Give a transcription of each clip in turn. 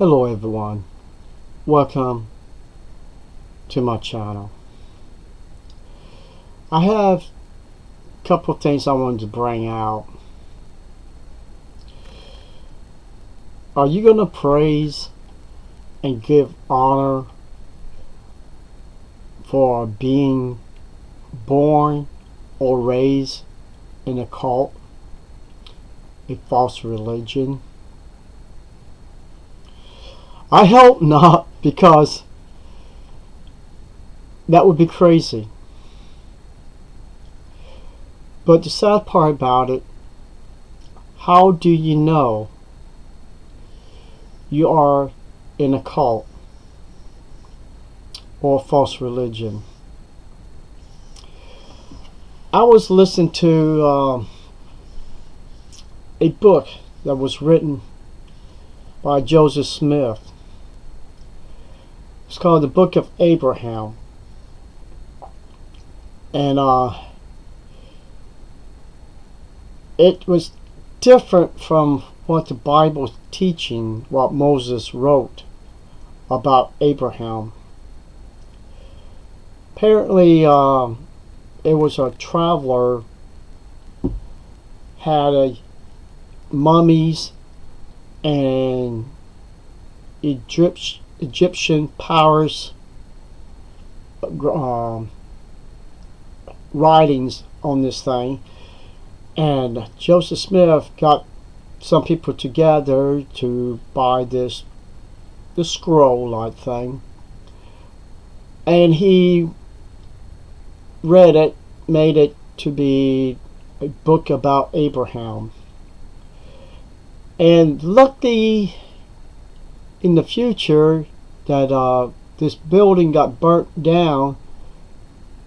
Hello everyone, welcome to my channel. I have a couple of things I wanted to bring out. Are you going to praise and give honor for being born or raised in a cult, a false religion? I hope not, because that would be crazy. But the sad part about it, how do you know you are in a cult or a false religion? I was listening to a book that was written by Joseph Smith. It's called the Book of Abraham, and it was different from what the Bible is teaching, what Moses wrote about Abraham. Apparently it was a traveler, had mummies and Egyptian powers writings on this thing, and Joseph Smith got some people together to buy this scroll like thing, and he read it, made it to be a book about Abraham. And luckily in the future that this building got burnt down,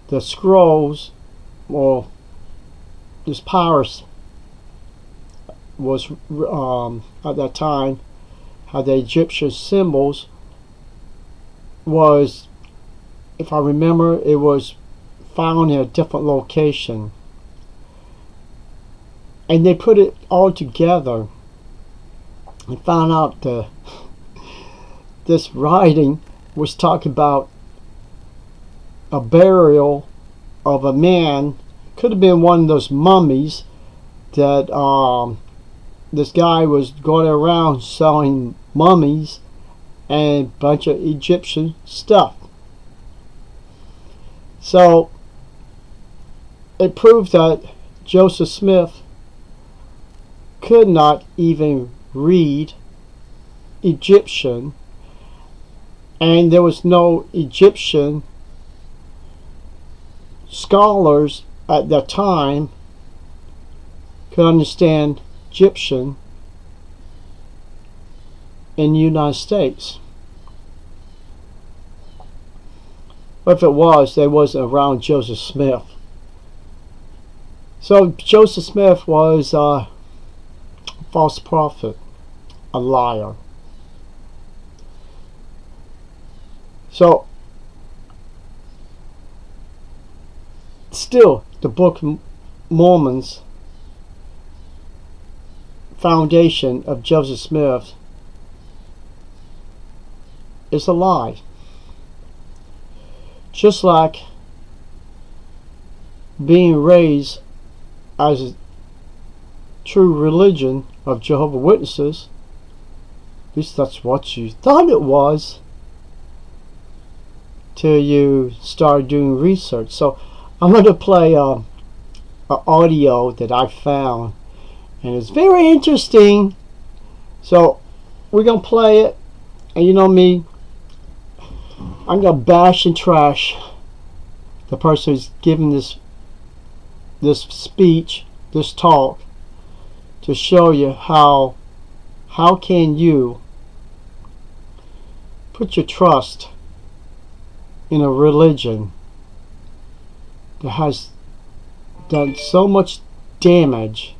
the scrolls, or this powers was at that time had the Egyptian symbols, was, if I remember, it was found in a different location, and they put it all together and found out this writing was talking about a burial of a man. Could have been one of those mummies that this guy was going around selling mummies and a bunch of Egyptian stuff. So it proved that Joseph Smith could not even read Egyptian, and there was no Egyptian scholars at that time could understand Egyptian in the United States. But if it was, they wasn't around Joseph Smith. So Joseph Smith was a false prophet, a liar. So still, the Book of Mormon's foundation of Joseph Smith is a lie. Just like being raised as a true religion of Jehovah's Witnesses, at least that's what you thought it was till you start doing research. So I'm going to play an audio that I found, and it's very interesting. So we're going to play it, and you know me, I'm going to bash and trash the person who's giving this speech, this talk, to show you how can you put your trust in a religion that has done so much damage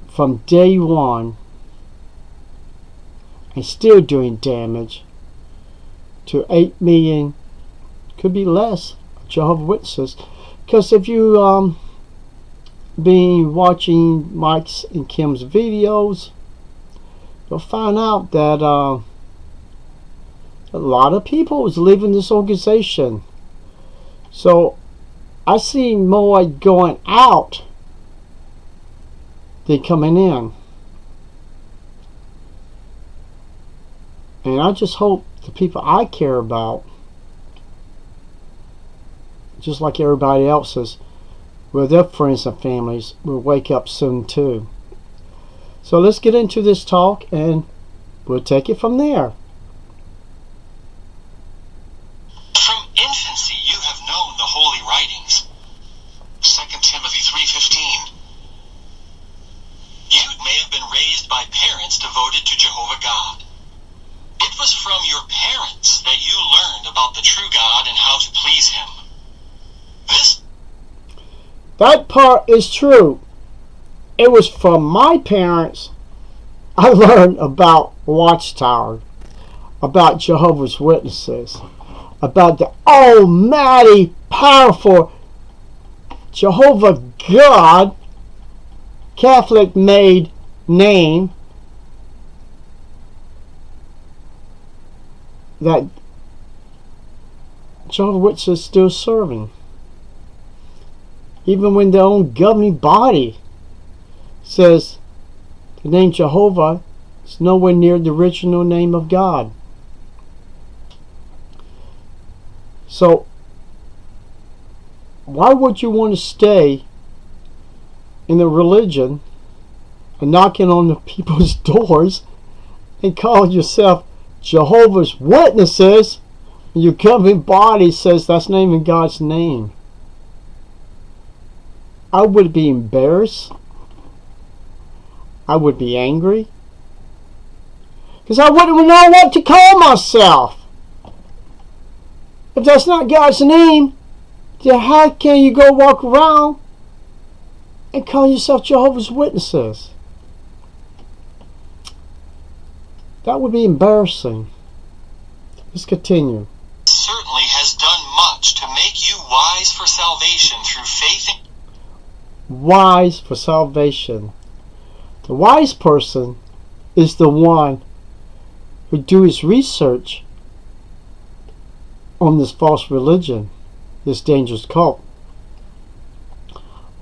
from day one and still doing damage to 8 million, could be less, Jehovah's Witnesses. Because if you been watching Mike's and Kim's videos, you'll find out that a lot of people is leaving this organization. So I see more going out than coming in. And I just hope the people I care about, just like everybody else's, with their friends and families, will wake up soon too. So let's get into this talk and we'll take it from there. From infancy you have known the holy writings. 2 Timothy 3:15. You may have been raised by parents devoted to Jehovah God. It was from your parents that you learned about the true God and how to please Him. That part is true. It was from my parents I learned about Watchtower, about Jehovah's Witnesses, about the almighty, powerful Jehovah God, Catholic-made name that Jehovah's Witnesses still serving. Even when their own governing body says the name Jehovah is nowhere near the original name of God. So why would you want to stay in a religion and knocking on the people's doors and call yourself Jehovah's Witnesses and your governing body says that's not even God's name? I would be embarrassed. I would be angry. Because I wouldn't know what to call myself. If that's not God's name, then how can you go walk around and call yourself Jehovah's Witnesses? That would be embarrassing. Let's continue. Certainly has done much to make you wise for salvation through faith in wise for salvation. The wise person is the one who do his research on this false religion, this dangerous cult.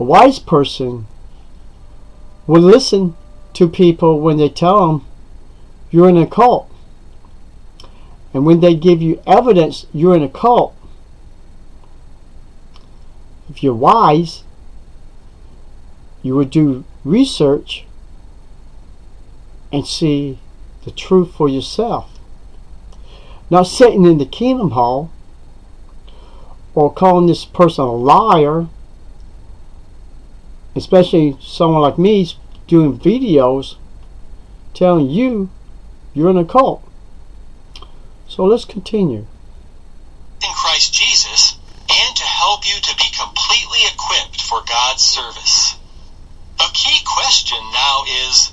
A wise person will listen to people when they tell them you're in a cult. And when they give you evidence you're in a cult, if you're wise, you would do research and see the truth for yourself. Not sitting in the Kingdom Hall or calling this person a liar, especially someone like me doing videos telling you you're in a cult. So let's continue. In Christ Jesus, and to help you to be completely equipped for God's service. A key question now is,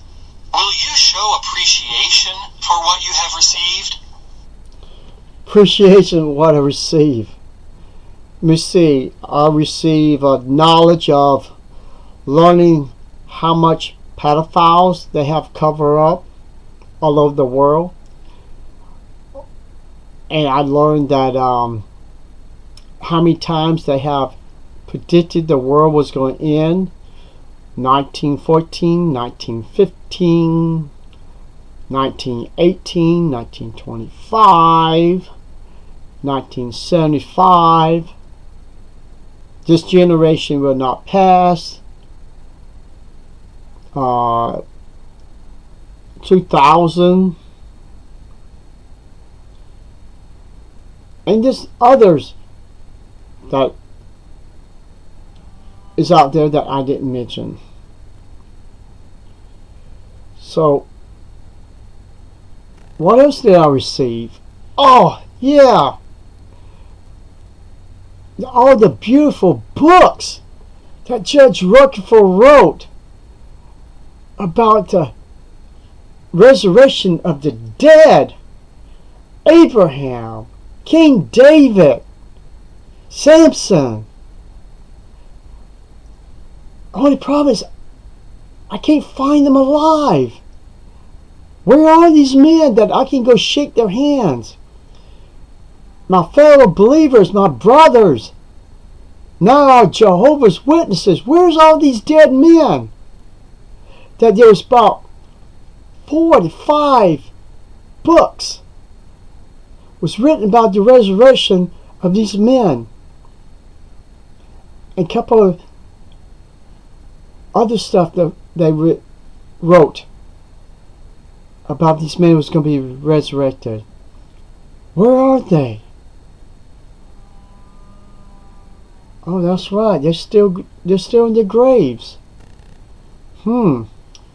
will you show appreciation for what you have received? Appreciation of what I receive. Let me see. I receive a knowledge of learning how much pedophiles they have covered up all over the world. And I learned that how many times they have predicted the world was going to end. 1914, 1915, 1918, 1925, 1975. This generation will not pass. 2000. And there's others that is out there that I didn't mention. So, what else did I receive? Oh, yeah. All the beautiful books that Judge Rutherford wrote about the resurrection of the dead. Abraham, King David, Samson. Only problem is I can't find them alive. Where are these men that I can go shake their hands? My fellow believers, my brothers, now Jehovah's Witnesses. Where's all these dead men? That there was about 4 to 5 books was written about the resurrection of these men. And a couple of other stuff that they wrote about these men who was going to be resurrected. Where are they? Oh, that's right. They're still in their graves.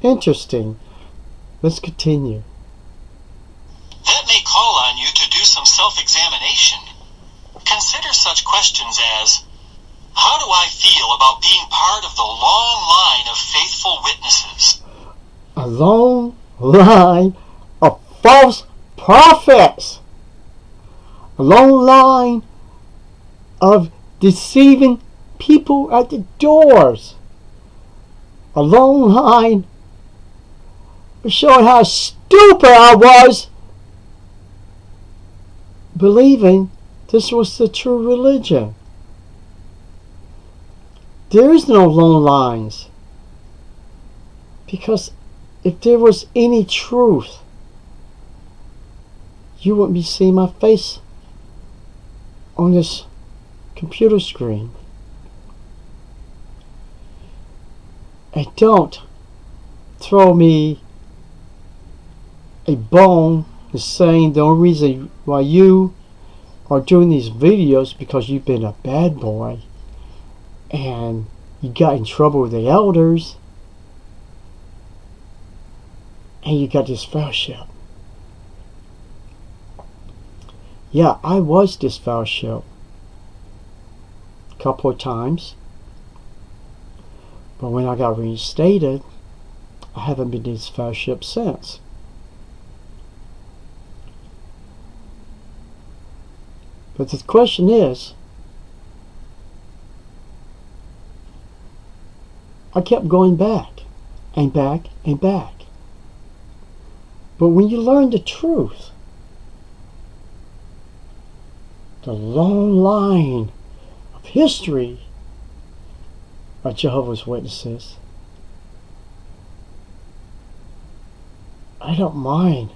Interesting. Let's continue. That may call on you to do some self-examination. Consider such questions as, how do I feel about being part of the long line of faithful witnesses? A long line of false prophets. A long line of deceiving people at the doors. A long line of showing how stupid I was believing this was the true religion. There is no long lines, because if there was any truth, you wouldn't be seeing my face on this computer screen. And don't throw me a bone and saying the only reason why you are doing these videos because you've been a bad boy and you got in trouble with the elders and you got this fellowship. Yeah, I was disfellowship a couple of times, but when I got reinstated, I haven't been disfellowship since. But the question is, I kept going back and back and back. But when you learn the truth, the long line of history of Jehovah's Witnesses, I don't mind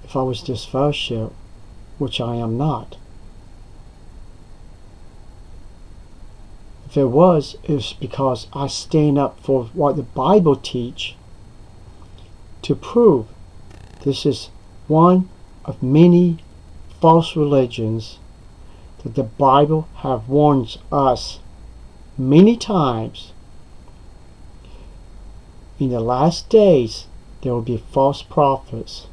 if I was disfellowship, which I am not. If it was, it's because I stand up for what the Bible teach to prove this is one of many false religions that the Bible have warned us many times. In the last days there will be false prophets.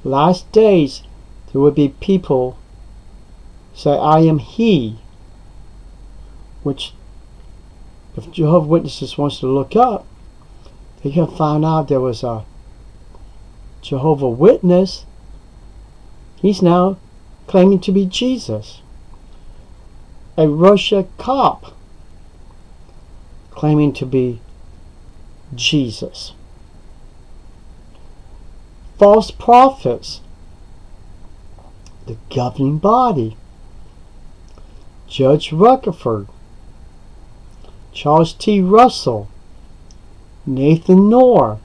Last days there will be people say, I am he, which if Jehovah's Witnesses wants to look up, they can find out there was a Jehovah Witness. He's now claiming to be Jesus. A Russia cop claiming to be Jesus. False prophets. The governing body. Judge Rutherford. Charles T. Russell. Nathan Knorr.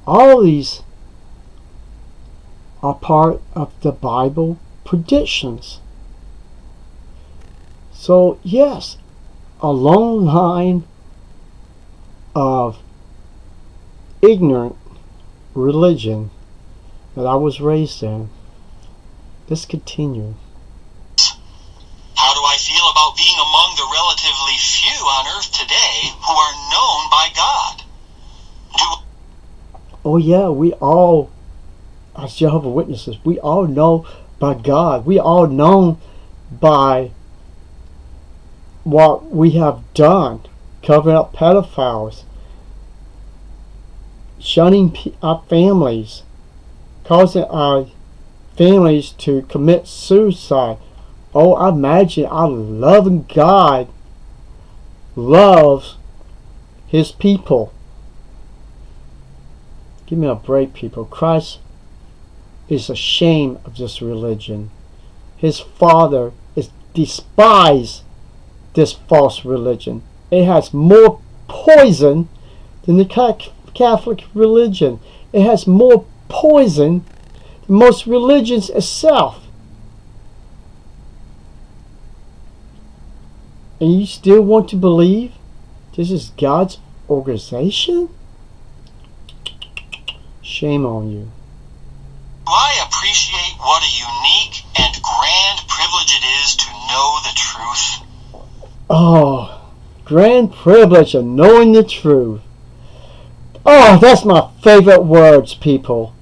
All these are part of the Bible predictions. So yes, a long line of ignorant religion that I was raised in. Let's continue. How do I feel about being among the relatively few on earth today who are known by God? Oh yeah, we all, as Jehovah's Witnesses, we all know by God. We all know by what we have done, covering up pedophiles, shunning our families, causing our families to commit suicide. Oh, I imagine our loving God loves his people. Give me a break, people. Christ is ashamed of this religion. His Father is despise this false religion. It has more poison than the Catholic religion. It has more poison than most religions itself. And you still want to believe this is God's organization? Shame on you. I appreciate what a unique and grand privilege it is to know the truth. Oh, grand privilege of knowing the truth. Oh, that's my favorite words, people.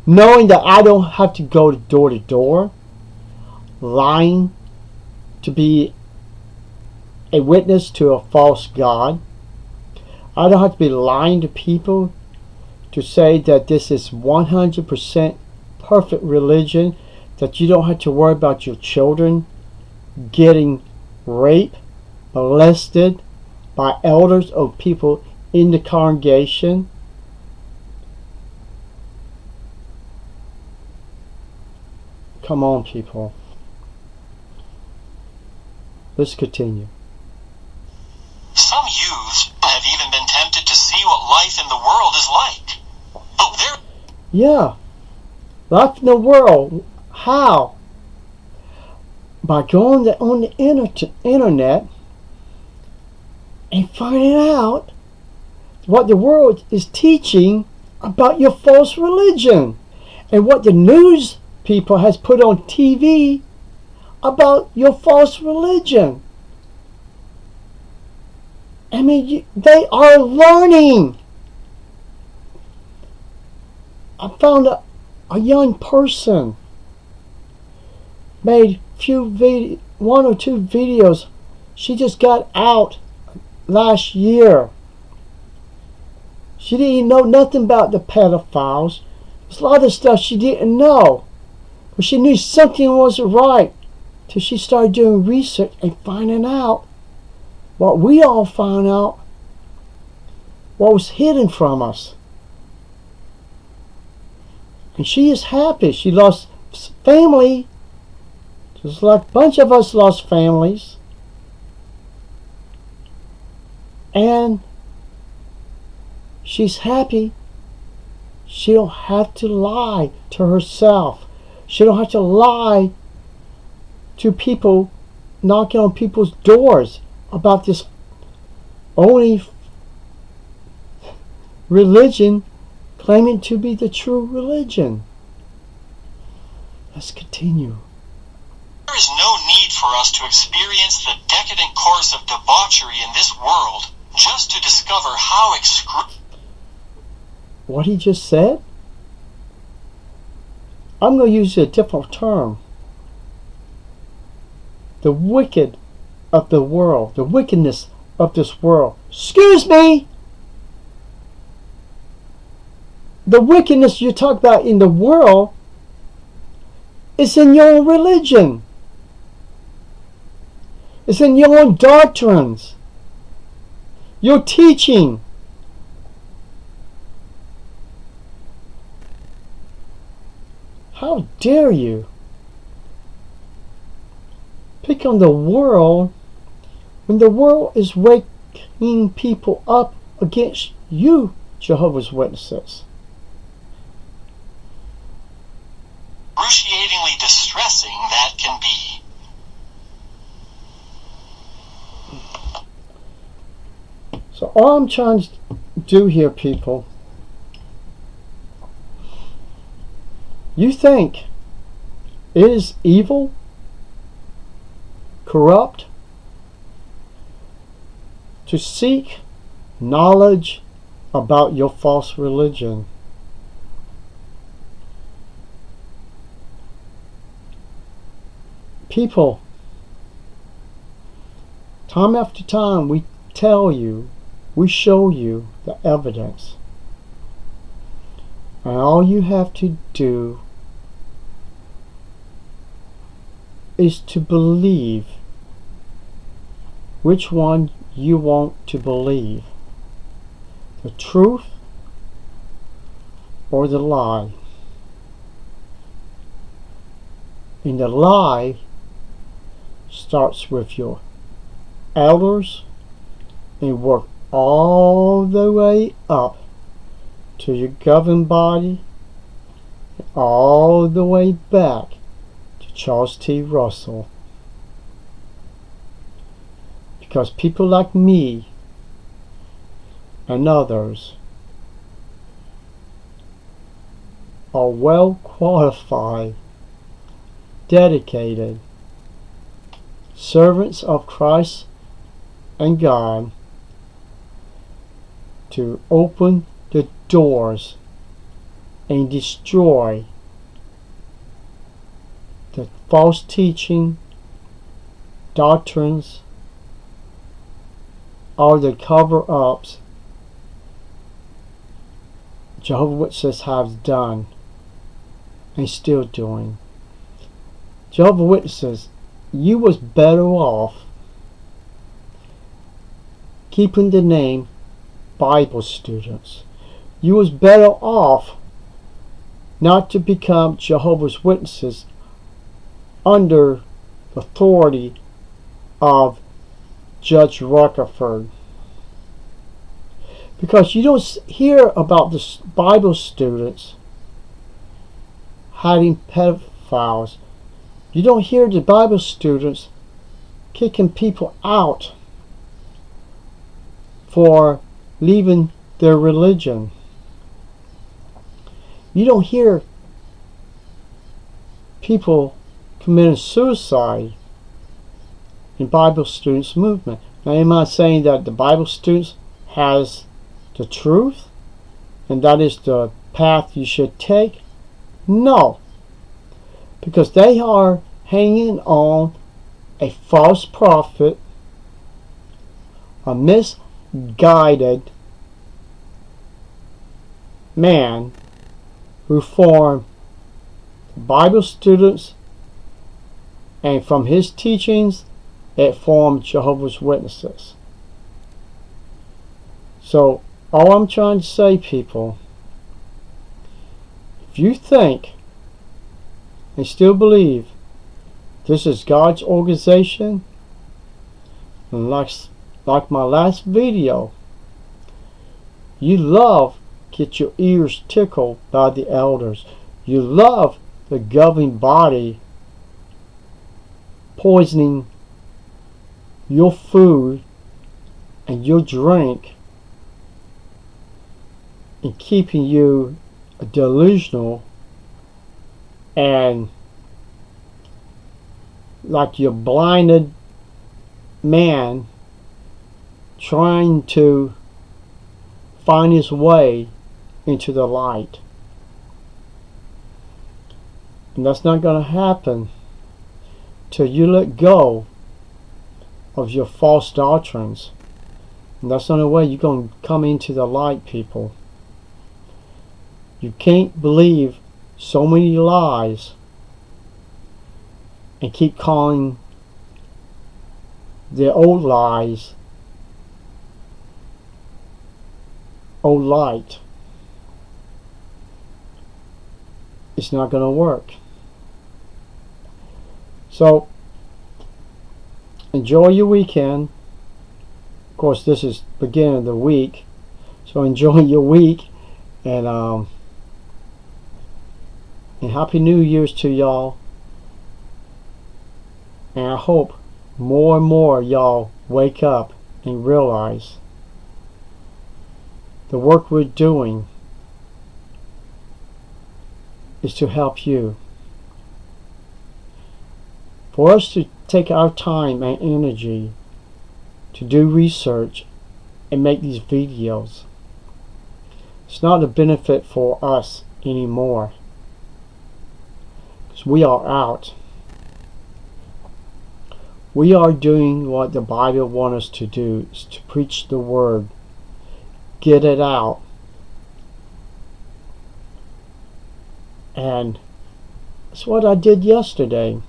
Knowing that I don't have to go door to door, lying to be a witness to a false God. I don't have to be lying to people to say that this is 100% perfect religion, that you don't have to worry about your children getting raped, molested by elders or people in the congregation. Come on, people. Let's continue. Some youths have even been tempted to see what life in the world is like. But they're... Yeah. Life in the world. How? By going on the internet and finding out what the world is teaching about your false religion and what the news people has put on TV about your false religion. I mean, they are learning. I found a young person made one or two videos. She just got out last year. She didn't know nothing about the pedophiles. There's a lot of stuff she didn't know. But she knew something wasn't right till she started doing research and finding out what we all found out, what was hidden from us. And she is happy. She lost family, just like a bunch of us lost families. And she's happy. She don't have to lie to herself. She don't have to lie to people, knocking on people's doors about this only religion claiming to be the true religion. Let's continue. There is no need for us to experience the decadent course of debauchery in this world just to discover how what he just said? I'm going to use a different term. The wicked of the world, the wickedness of this world. Excuse me! The wickedness you talk about in the world is in your own religion. It's in your own doctrines. Your teaching. How dare you pick on the world when the world is waking people up against you, Jehovah's Witnesses? Excruciatingly distressing that can be. So all I'm trying to do here, people, you think it is evil, corrupt, to seek knowledge about your false religion? People, time after time we tell you, we show you the evidence. And all you have to do is to believe which one you want to believe. the truth or the lie. And the lie starts with your elders and work all the way up to your governing body, all the way back to Charles T. Russell. Because people like me and others are well qualified, dedicated servants of Christ and God to open the doors and destroy the false teaching, doctrines, or the cover-ups Jehovah's Witnesses have done and still doing. Jehovah's Witnesses, you was better off keeping the name Bible students. You was better off not to become Jehovah's Witnesses under the authority of Judge Rutherford. Because you don't hear about the Bible students hiding pedophiles. You don't hear the Bible students kicking people out for leaving their religion. You don't hear people committing suicide in Bible students movement. Now, am I saying that the Bible students has the truth and that is the path you should take? No, because they are hanging on a false prophet, a misguided man who formed Bible students, and from his teachings it formed Jehovah's Witnesses. So all I'm trying to say, people, if you think and still believe this is God's organization, and like my last video, you love get your ears tickled by the elders. You love the governing body poisoning your food and your drink and keeping you delusional and like your blinded man trying to find his way into the light. And that's not going to happen till you let go of your false doctrines. And that's the only way you're going to come into the light, people. You can't believe so many lies and keep calling the old lies old light. It's not going to work. So enjoy your weekend. Of course, this is beginning of the week, so enjoy your week, and Happy New Year's to y'all. And I hope more and more y'all wake up and realize the work we're doing is to help you. For us to take our time and energy to do research and make these videos, it's not a benefit for us anymore, because we are out. We are doing what the Bible wants us to do, is to preach the word, get it out. And that's what I did yesterday.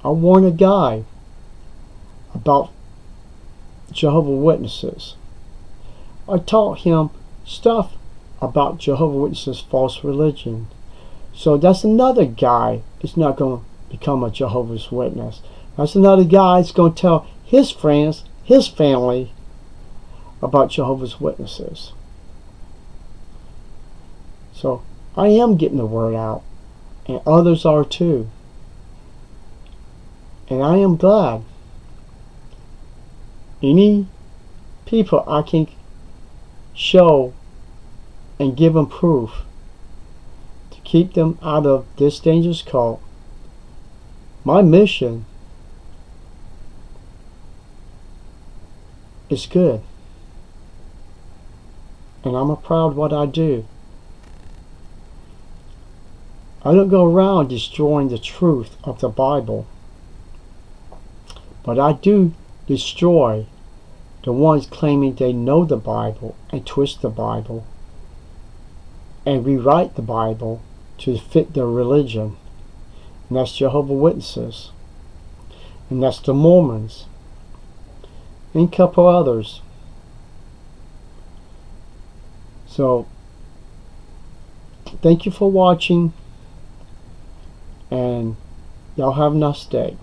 I warned a guy about Jehovah's Witnesses. I taught him stuff about Jehovah's Witnesses false religion. So that's another guy that's not going to become a Jehovah's Witness. That's another guy that's going to tell his friends, his family, about Jehovah's Witnesses. So I am getting the word out, and others are too. And I am glad. Any people I can show and give them proof to keep them out of this dangerous cult, my mission is good. And I'm proud of what I do. I don't go around destroying the truth of the Bible, but I do destroy the ones claiming they know the Bible and twist the Bible and rewrite the Bible to fit their religion. And that's Jehovah's Witnesses. And that's the Mormons. And a couple others. So, thank you for watching. And y'all have a nice day.